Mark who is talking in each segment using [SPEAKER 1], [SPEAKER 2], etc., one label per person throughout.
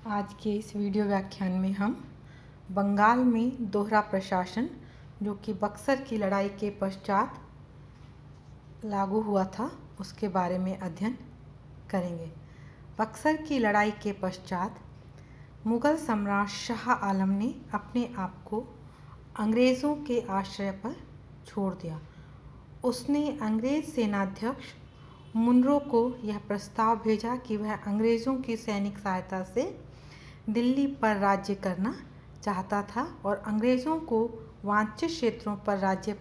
[SPEAKER 1] आज के इस वीडियो व्याख्यान में हम बंगाल में दोहरा प्रशासन जो कि बक्सर की लड़ाई के पश्चात लागू हुआ था उसके बारे में अध्ययन करेंगे। बक्सर की लड़ाई के पश्चात मुग़ल सम्राट शाह आलम ने अपने आप को अंग्रेज़ों के आश्रय पर छोड़ दिया। उसने अंग्रेज़ सेनाध्यक्ष मुनरो को यह प्रस्ताव भेजा कि वह अंग्रेज़ों की सैनिक सहायता से दिल्ली पर राज्य करना चाहता था और अंग्रेज़ों को वांछित क्षेत्रों पर राज्य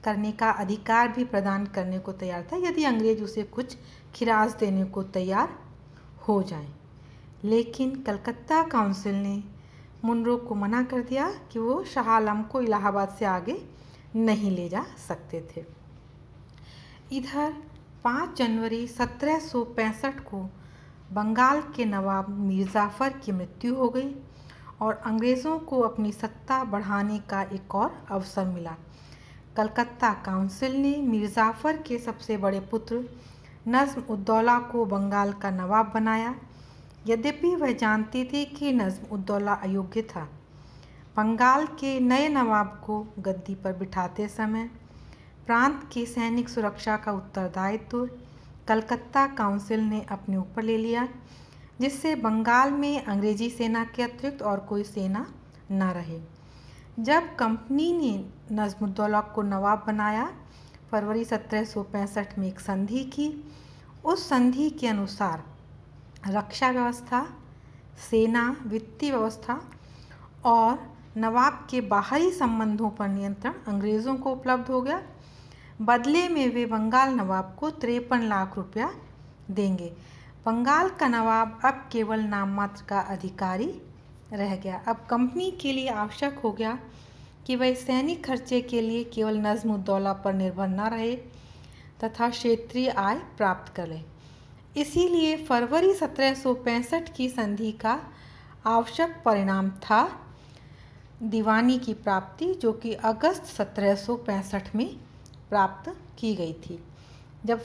[SPEAKER 1] करने का अधिकार भी प्रदान करने को तैयार था यदि अंग्रेज उसे कुछ खिराज देने को तैयार हो जाएं। लेकिन कलकत्ता काउंसिल ने मुनरो को मना कर दिया कि वो शाह आलम को इलाहाबाद से आगे नहीं ले जा सकते थे। इधर 5 जनवरी 1765 को बंगाल के नवाब मीर जाफ़र की मृत्यु हो गई और अंग्रेज़ों को अपनी सत्ता बढ़ाने का एक और अवसर मिला। कलकत्ता काउंसिल ने मीर जाफ़र के सबसे बड़े पुत्र नज़्म-उद-दौला को बंगाल का नवाब बनाया। यद्यपि वह जानती थी कि नज़्म-उद-दौला अयोग्य था। बंगाल के नए नवाब को गद्दी पर बिठाते समय प्रांत की सैनिक सुरक्षा का उत्तरदायित्व कलकत्ता काउंसिल ने अपने ऊपर ले लिया, जिससे बंगाल में अंग्रेजी सेना के अतिरिक्त और कोई सेना न रहे। जब कंपनी ने नज़्म-उद-दौला को नवाब बनाया, फरवरी 1765 में एक संधि की। उस संधि के अनुसार रक्षा व्यवस्था, सेना, वित्तीय व्यवस्था और नवाब के बाहरी संबंधों पर नियंत्रण अंग्रेज़ों को उपलब्ध हो गया। बदले में वे बंगाल नवाब को 53 लाख रुपया देंगे। बंगाल का नवाब अब केवल नाम मात्र का अधिकारी रह गया। अब कंपनी के लिए आवश्यक हो गया कि वह सैनिक खर्चे के लिए केवल नज़्म-उद-दौला पर निर्भर न रहे तथा क्षेत्रीय आय प्राप्त कर ले। इसीलिए फरवरी 1765 की संधि का आवश्यक परिणाम था दीवानी की प्राप्ति, जो कि अगस्त 1765 में प्राप्त की गई थी। जब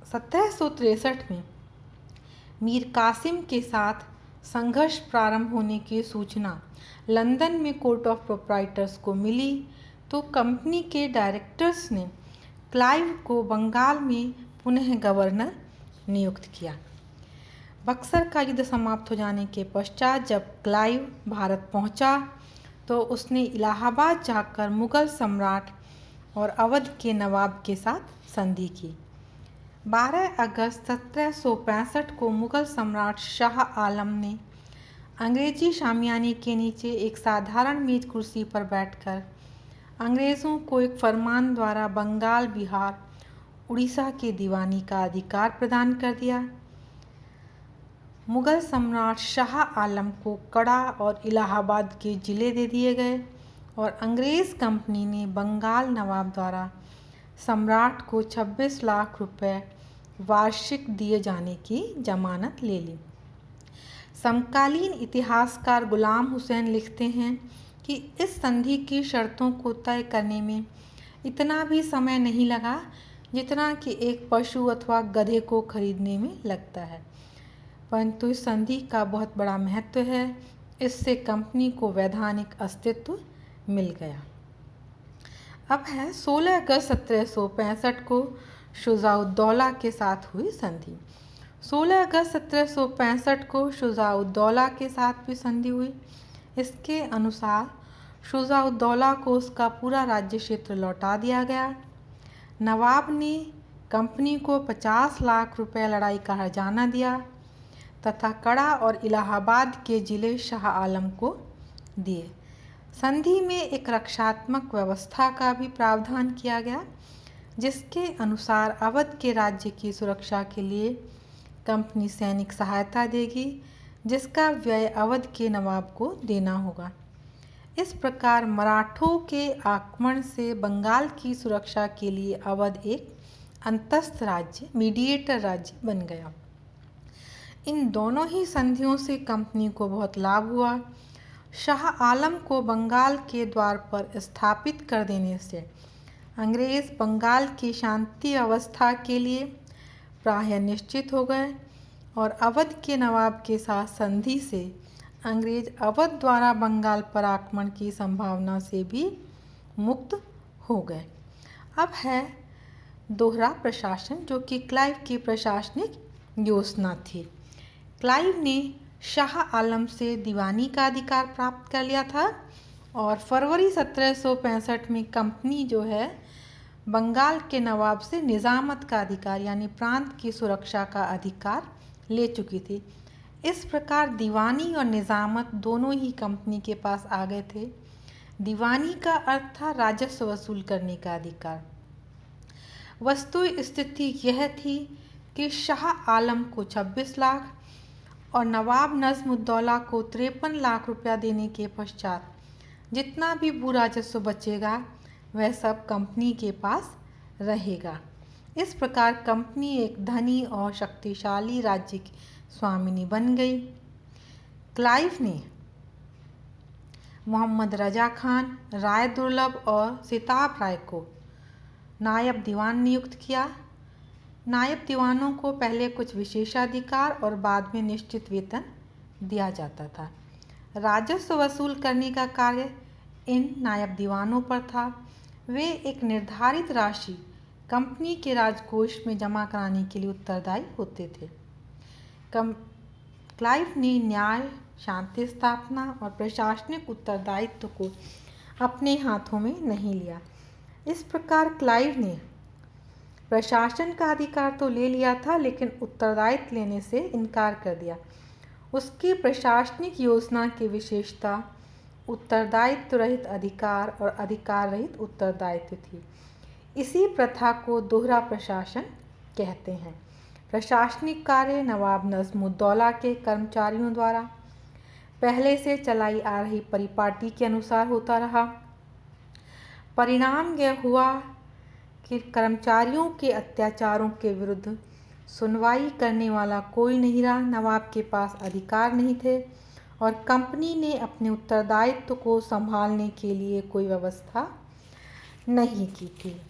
[SPEAKER 1] 1763 में मीर कासिम के साथ संघर्ष प्रारंभ होने की सूचना लंदन में कोर्ट ऑफ प्रोप्राइटर्स को मिली तो कंपनी के डायरेक्टर्स ने क्लाइव को बंगाल में पुनः गवर्नर नियुक्त किया। बक्सर का युद्ध समाप्त हो जाने के पश्चात जब क्लाइव भारत पहुंचा तो उसने इलाहाबाद जाकर मुग़ल सम्राट और अवध के नवाब के साथ संधि की। 12 अगस्त 1765 को मुग़ल सम्राट शाह आलम ने अंग्रेजी शामियाने के नीचे एक साधारण मेज कुर्सी पर बैठकर अंग्रेज़ों को एक फरमान द्वारा बंगाल, बिहार, उड़ीसा के दीवानी का अधिकार प्रदान कर दिया। मुग़ल सम्राट शाह आलम को कड़ा और इलाहाबाद के ज़िले दे दिए गए और अंग्रेज़ कंपनी ने बंगाल नवाब द्वारा सम्राट को 26 लाख रुपए वार्षिक दिए जाने की जमानत ले ली। समकालीन इतिहासकार गुलाम हुसैन लिखते हैं कि इस संधि की शर्तों को तय करने में इतना भी समय नहीं लगा जितना कि एक पशु अथवा गधे को खरीदने में लगता है, परंतु इस संधि का बहुत बड़ा महत्व है। इससे कंपनी को वैधानिक अस्तित्व मिल गया। अब है 16 अगस्त 1765 को शुजा-उद-दौला के साथ हुई संधि। 16 अगस्त 1765 को शुजा-उद-दौला के साथ भी संधि हुई। इसके अनुसार शुजा-उद-दौला को उसका पूरा राज्य क्षेत्र लौटा दिया गया। नवाब ने कंपनी को 50 लाख रुपए लड़ाई का हर्जाना दिया तथा कड़ा और इलाहाबाद के ज़िले शाह आलम को दिए। संधि में एक रक्षात्मक व्यवस्था का भी प्रावधान किया गया, जिसके अनुसार अवध के राज्य की सुरक्षा के लिए कंपनी सैनिक सहायता देगी, जिसका व्यय अवध के नवाब को देना होगा। इस प्रकार मराठों के आक्रमण से बंगाल की सुरक्षा के लिए अवध एक अंतस्थ राज्य, मीडिएटर राज्य बन गया। इन दोनों ही संधियों से कंपनी को बहुत लाभ हुआ। शाह आलम को बंगाल के द्वार पर स्थापित कर देने से अंग्रेज़ बंगाल की शांति अवस्था के लिए प्रायः निश्चित हो गए। और अवध के नवाब के साथ संधि से अंग्रेज अवध द्वारा बंगाल पर आक्रमण की संभावना से भी मुक्त हो गए। अब है दोहरा प्रशासन, जो कि क्लाइव की प्रशासनिक योजना थी। क्लाइव ने शाह आलम से दीवानी का अधिकार प्राप्त कर लिया था और फरवरी 1765 में कंपनी जो है बंगाल के नवाब से निज़ामत का अधिकार यानी प्रांत की सुरक्षा का अधिकार ले चुकी थी। इस प्रकार दीवानी और निज़ामत दोनों ही कंपनी के पास आ गए थे। दीवानी का अर्थ था राजस्व वसूल करने का अधिकार। वस्तु स्थिति यह थी कि शाह आलम को 26 लाख और नवाब नज़्म-उद-दौला को 53 लाख रुपया देने के पश्चात जितना भी भू राजस्व बचेगा वह सब कंपनी के पास रहेगा। इस प्रकार कंपनी एक धनी और शक्तिशाली राज्य की स्वामिनी बन गई। क्लाइव ने मोहम्मद रजा खान, राय दुर्लभ और सिताब राय को नायब दीवान नियुक्त किया। नायब दीवानों को पहले कुछ विशेषाधिकार और बाद में निश्चित वेतन दिया जाता था। राजस्व वसूल करने का कार्य इन नायब दीवानों पर था। वे एक निर्धारित राशि कंपनी के राजकोष में जमा कराने के लिए उत्तरदायी होते थे। क्लाइव ने न्याय, शांति स्थापना और प्रशासनिक उत्तरदायित्व को अपने हाथों में नहीं लिया। इस प्रकार क्लाइव ने प्रशासन का अधिकार तो ले लिया था लेकिन उत्तरदायित्व लेने से इनकार कर दिया। उसकी प्रशासनिक योजना की विशेषता उत्तरदायित्व रहित अधिकार और अधिकार रहित उत्तरदायित्व थी। इसी प्रथा को दोहरा प्रशासन कहते हैं। प्रशासनिक कार्य नवाब नज़्म-उद-दौला के कर्मचारियों द्वारा पहले से चलाई आ रही परिपाटी के अनुसार होता रहा। परिणाम यह हुआ कि कर्मचारियों के अत्याचारों के विरुद्ध सुनवाई करने वाला कोई नहीं रहा, नवाब के पास अधिकार नहीं थे और कंपनी ने अपने उत्तरदायित्व को संभालने के लिए कोई व्यवस्था नहीं की थी।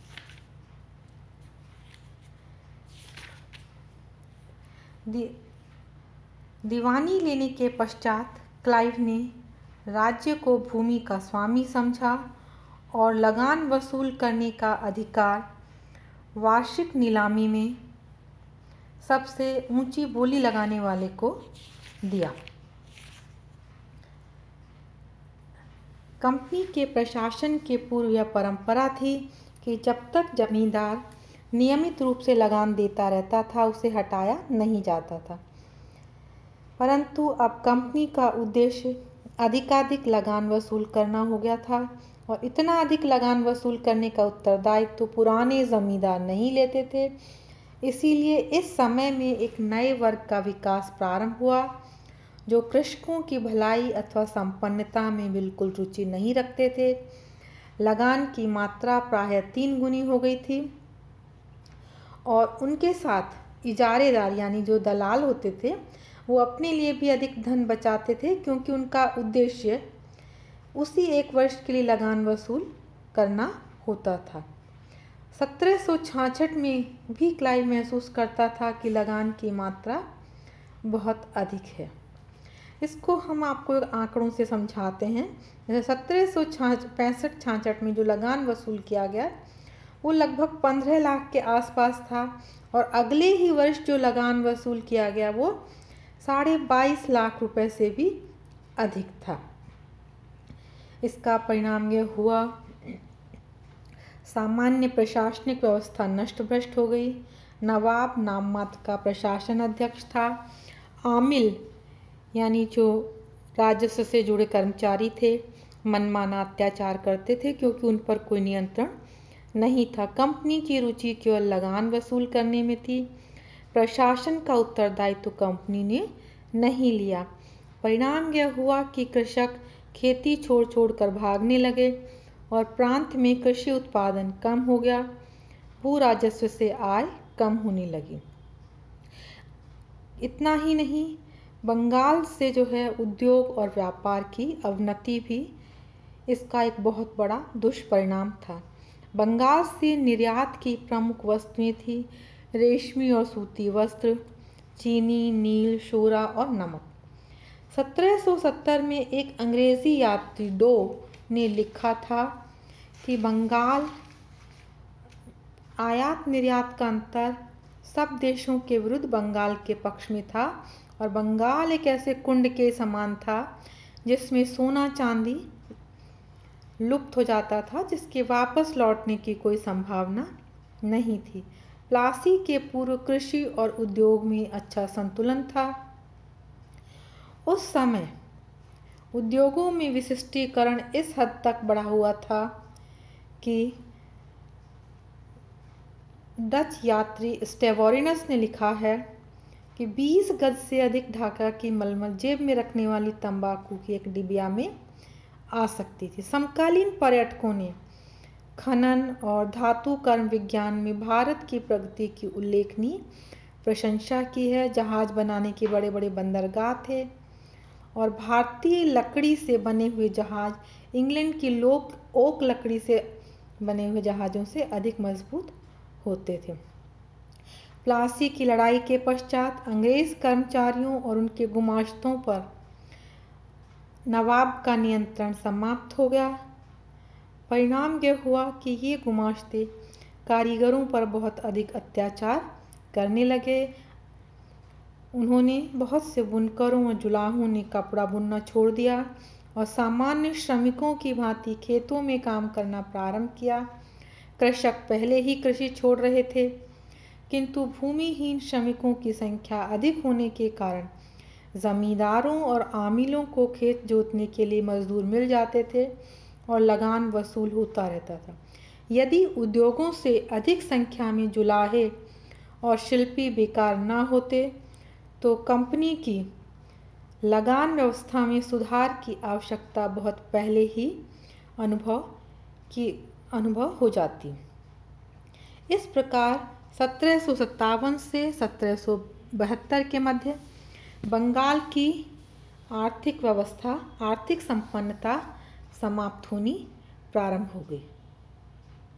[SPEAKER 1] दीवानी लेने के पश्चात क्लाइव ने राज्य को भूमि का स्वामी समझा और लगान वसूल करने का अधिकार वार्षिक नीलामी में सबसे ऊंची बोली लगाने वाले को दिया। कंपनी के प्रशासन के पूर्व यह परंपरा थी कि जब तक जमींदार नियमित रूप से लगान देता रहता था उसे हटाया नहीं जाता था, परंतु अब कंपनी का उद्देश्य अधिकाधिक लगान वसूल करना हो गया था और इतना अधिक लगान वसूल करने का उत्तरदायित्व तो पुराने जमींदार नहीं लेते थे। इसीलिए इस समय में एक नए वर्ग का विकास प्रारंभ हुआ जो कृषकों की भलाई अथवा संपन्नता में बिल्कुल रुचि नहीं रखते थे। लगान की मात्रा प्रायः 3 गुनी हो गई थी और उनके साथ इजारेदार यानी जो दलाल होते थे वो अपने लिए भी अधिक धन बचाते थे, क्योंकि उनका उद्देश्य उसी 1 वर्ष के लिए लगान वसूल करना होता था। 1766 में भी क्लाइव महसूस करता था कि लगान की मात्रा बहुत अधिक है। इसको हम आपको आंकड़ों से समझाते हैं। जैसे 1765-66 में जो लगान वसूल किया गया वो लगभग 15 लाख के आसपास था और अगले ही वर्ष जो लगान वसूल किया गया वो 22.5 लाख रुपए से भी अधिक था। इसका परिणाम यह हुआ सामान्य प्रशासनिक व्यवस्था नष्ट भ्रष्ट हो गई। नवाब नाम मात्र का प्रशासन अध्यक्ष था। आमिल यानी जो राजस्व से जुड़े कर्मचारी थे मनमाना अत्याचार करते थे क्योंकि उन पर कोई नियंत्रण नहीं था। कंपनी की रुचि केवल लगान वसूल करने में थी। प्रशासन का उत्तरदायित्व कंपनी ने नहीं लिया। परिणाम यह हुआ कि कृषक खेती छोड़ छोड़ कर भागने लगे और प्रांत में कृषि उत्पादन कम हो गया। भू राजस्व से आय कम होने लगी। इतना ही नहीं, बंगाल से जो है उद्योग और व्यापार की अवनति भी इसका एक बहुत बड़ा दुष्परिणाम था। बंगाल से निर्यात की प्रमुख वस्तुएं थी रेशमी और सूती वस्त्र, चीनी, नील, शोरा और नमक। 1770 में एक अंग्रेजी यात्री डो ने लिखा था कि बंगाल आयात निर्यात का अंतर सब देशों के विरुद्ध बंगाल के पक्ष में था और बंगाल एक ऐसे कुंड के समान था जिसमें सोना चांदी लुप्त हो जाता था, जिसके वापस लौटने की कोई संभावना नहीं थी। प्लासी के पूर्व कृषि और उद्योग में अच्छा संतुलन था। उस समय उद्योगों में विशिष्टीकरण इस हद तक बढ़ा हुआ था कि डच यात्री स्टेवोरिनस ने लिखा है कि 20 गज से अधिक ढाका की मलमल जेब में रखने वाली तंबाकू की एक डिबिया में आ सकती थी। समकालीन पर्यटकों ने खनन और धातु कर्म विज्ञान में भारत की प्रगति की उल्लेखनीय प्रशंसा की है। जहाज बनाने के बड़े बड़े बंदरगाह थे और भारतीय लकड़ी से बने हुए जहाज इंग्लैंड की ओक लकड़ी से बने हुए जहाज़ों से अधिक मजबूत होते थे। प्लासी की लड़ाई के पश्चात अंग्रेज कर्मचारियों और उनके गुमाश्तों पर नवाब का नियंत्रण समाप्त हो गया। परिणाम यह हुआ कि ये गुमाश्ते कारीगरों पर बहुत अधिक अत्याचार करने लगे। उन्होंने बहुत से बुनकरों और जुलाहों ने कपड़ा बुनना छोड़ दिया और सामान्य श्रमिकों की भांति खेतों में काम करना प्रारंभ किया। कृषक पहले ही कृषि छोड़ रहे थे, किंतु भूमिहीन श्रमिकों की संख्या अधिक होने के कारण जमींदारों और आमिलों को खेत जोतने के लिए मजदूर मिल जाते थे और लगान वसूल होता रहता था। यदि उद्योगों से अधिक संख्या में जुलाहे और शिल्पी बेकार न होते तो कंपनी की लगान व्यवस्था में सुधार की आवश्यकता बहुत पहले ही अनुभव हो जाती। इस प्रकार 1757 से 1772 के मध्य बंगाल की आर्थिक व्यवस्था, आर्थिक संपन्नता समाप्त होनी प्रारंभ हो गई।